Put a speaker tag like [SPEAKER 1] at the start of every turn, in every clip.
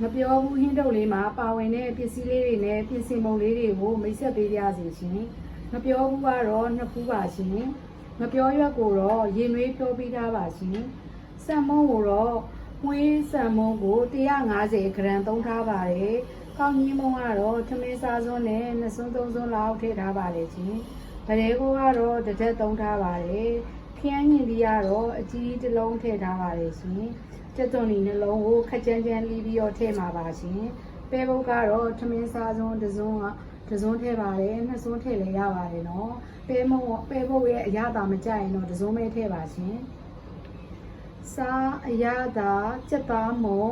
[SPEAKER 1] ငပြောဘူးဟင်းတုပ်လေးမှာပါဝင်တဲ့ပစ္စည်းလေးတွေနဲ့ပြင်ဆင်ပုံလေးတွေကိုမိတ်ဆက်ပေးရစီရှင်ငပြောဘူးကတော့နှစ်ဖူးပါရှင်ငပြောရွက်ကိုတော့ရေနွေးဖြိုးပြီးသားပါရှင်စံမုံကိုတော့မွေးစံမုံကို150 gram သုံးထားပါတယ်ကောင်းကြီးမုံကတော့ထမင်းစားစွန်းနဲ့နှစ်စွန်းသုံးစွန်းလောက်ထည့်ထားပါတယ်ရှင်ဗရဲကိုကတော့တစ်ထက်သုံးထားပါတယ်ခရမ်းညင်ပြီးကတော့အကြီးတစ်လုံးထည့်ထားပါတယ်ရှင်ကျက်သွန်ဒီနှလုံးကိုခက်ချမ်းချမ်းလီးပြီးတော့ထည့်မှာပါရှင်ပဲဘုတ်ကတော့ထမင်းစားစွန်းတစ်စွန်းကတစ်စွန်းထည့်ပါတယ်နှစ်စွန်းထည့်လည်းရပါတယ်နော်ပဲဘုတ်ရဲ့အရသာမကြိုက်ရင်တော့တစ်စွန်းပဲထည့်ပါရှင်စားအရသာစက်သားမုံ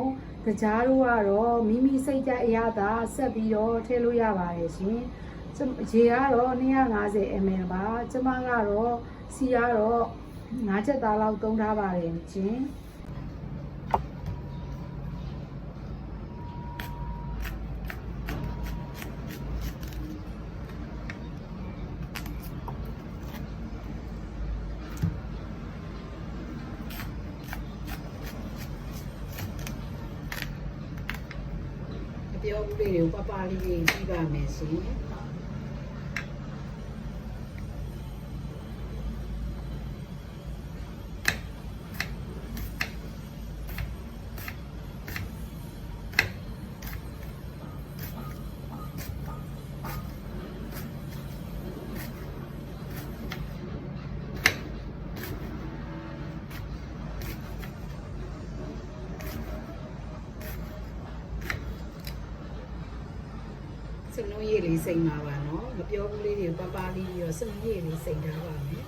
[SPEAKER 1] ကြားတို့ကတော့မိမိစိတ်ကြအရသာဆက်ပြီးတော့ထည့်လို့ရပါတယ်ရှင်ရေကတော့250 ml ပါကျမကတော့စီကတော့5ချက်သားလောက်သုံးထားပါတယ်ရှင်ပြောဦးလေးတွေကိုပပလေးကြီးပြီးပါမယ်ရှင်စလုံးရည်လေးစိမ့်ပါပါနော်မပြောဘူးလေးတွေပပလေးပြီးတော့စလုံးရည်လေးစိမ့်ထားပါမယ်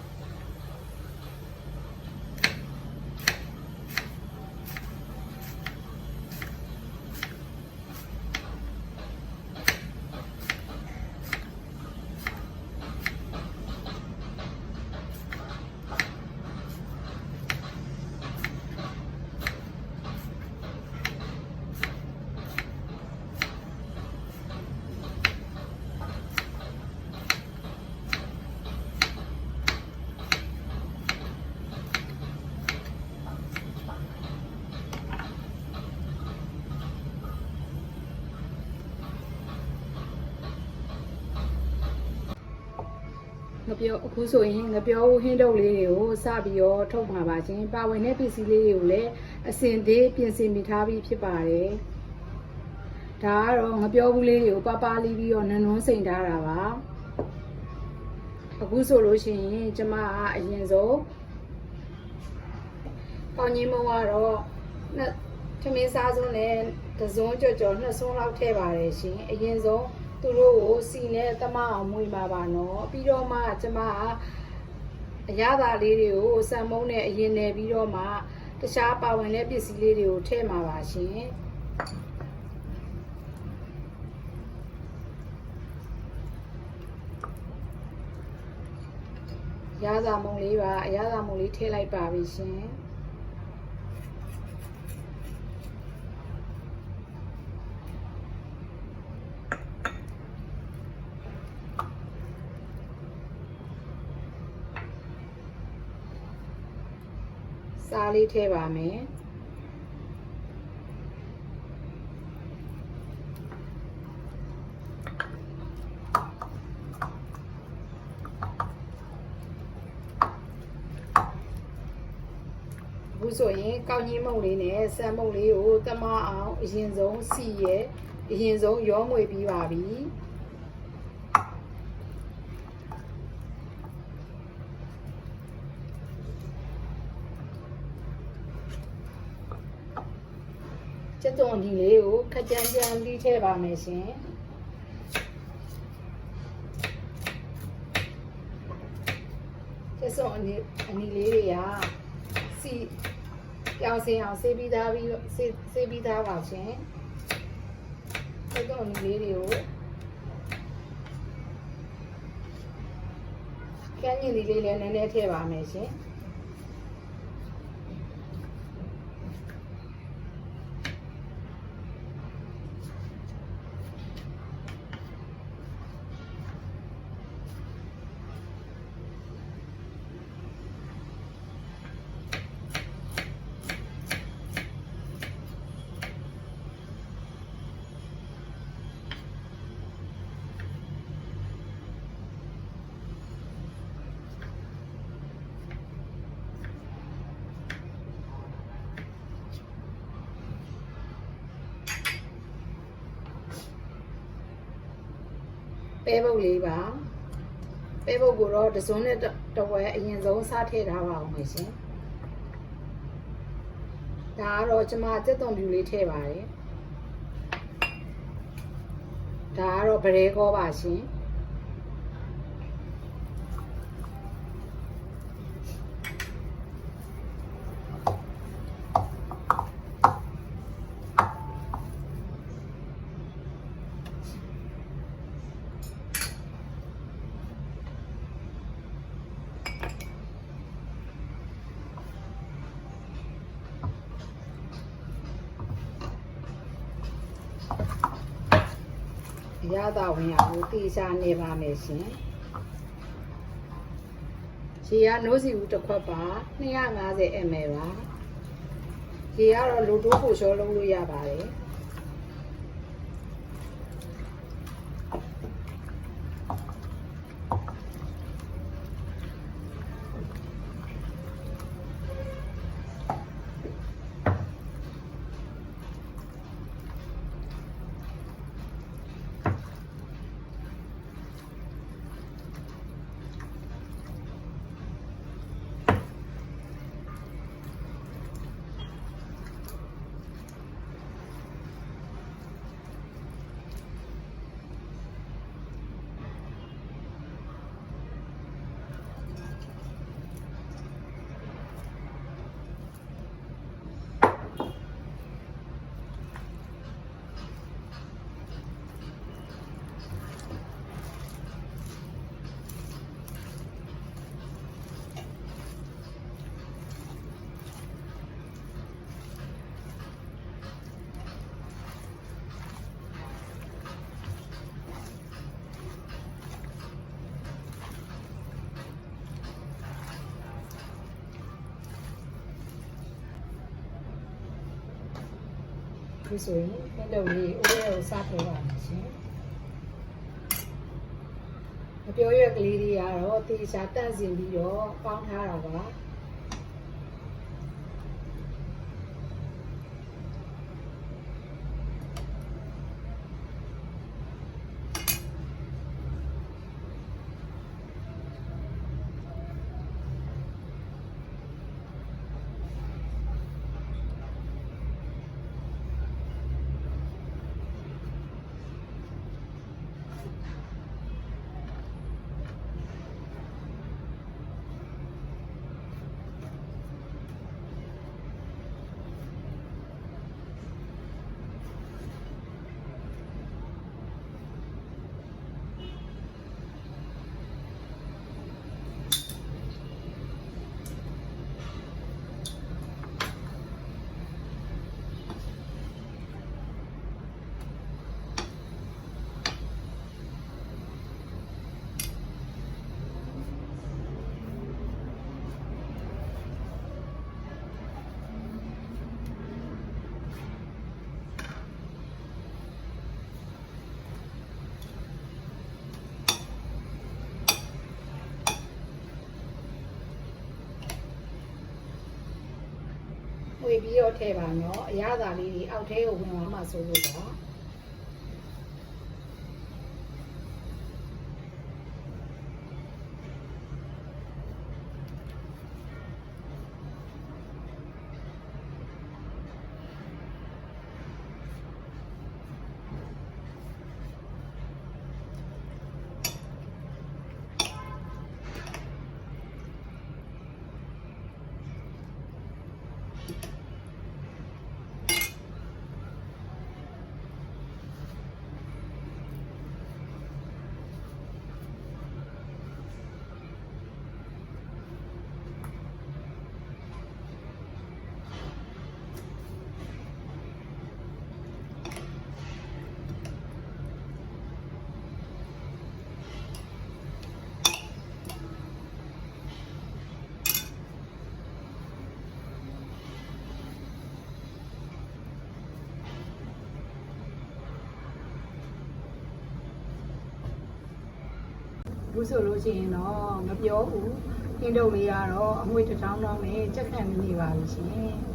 [SPEAKER 1] ငပြောအခုဆိုရင်ငပြောဟင်းတုပ်လေးတွေကိုစပြီးတော့ထုတ်မှာပါရှင်ပါဝင်တဲ့ပစ္စည်းလေးတွေကိုလည်းအစင်သေးပြင်ဆင်မိထားပြီးဖြစ်ပါတယ်ဒါကတော့ငပြောဘူးလေးတွေကိုပပလေးပြီးတော့နန်းနွန်းစိန်ထားတာပါအခုဆိုလို့ရှိရင်ကျမကအရင်ဆုံးကောင်းကြီးမုံကတော့ထမင်းစားစွန်းနဲ့တစ်စွန်းကြော်နှစ်စွန်းလောက်ထည့်ပါတယ်ရှင်အရင်ဆုံးသူတို့ကိုစီနဲ့သမအောင်မွေးမှာပါနော်ပြီးတော့မှကျမအရသာလေးတွေကိုစံမုံနဲ့အရင်နယ်ပြီးတော့မှတခြားပါဝင်တဲ့ပစ္စည်းလေးတွေကိုထည့်မှာပါရှင်အရသာမုံလေးပါအရသာမုံလေးထည့်လိုက်ပါပြီရှင်စားလေးထည့်ပါမယ်အခုဆိုရင်ကောင်းကြီးမုံလေးနဲ့စံမုံလေးကိုသမအောင်အရင်ဆုံးစီရဲ့အရင်ဆုံးရောမွေပြီးပါပြီကျက်သွန်ဒီလေးကိုခက်ကြမ်းကြမ်းလီးထည့်ပါမယ်ရှင်ကျက်သွန်အနီလေးတွေကစီပြောင်းစင်အောင်ဆေးပြီးသားပါရှင်ကျက်သွန်အနီလေးတွေကိုခရမ်းညင်လေးလည်းနည်းနည်းထည့်ပါမယ်ရှင် ပဲပုတ်လေးပါပဲပုတ်ကိုတော့တစွန်းနဲ့တဝဲအရင်ဆုံးစားထည့်ထားပါအောင်မယ်ရှင်ဒါကတော့ကျမစက်သွန်ပြူလေးထည့်ပါတယ်ဒါကတော့ဗရဲကောပါရှင်ရတာဝင်ရကိုတီချာနေပါမယ်ရှင်ရေကနိုးစီဦးတစ်ခွက်ပါ250 ml ပါရေကတော့လိုတိုးပို့ချောလုံးလို့ရပါတယ်ဒီဆိုရင်အဲ့လိုလေးအိုးရဲကိုစားပေးပါမယ်ရှင်မပြောရွက်ကလေးတွေကတော့တေချာတန့်စင်ပြီးတော့ပေါင်းထားတာပါဝေပြီးတော့ထည့်ပါနော်အရသာလေးတွေအောက်ထဲကိုဝင်သွားမှဆိုလို့ပါဘူးဆိုလို့ရှိရင်တော့မပြောဘူးဟင်းတုပ်လေးကတော့အမွေတစ်ထောင်တော့မယ်ကြက်ခံနေပါပြီရှင်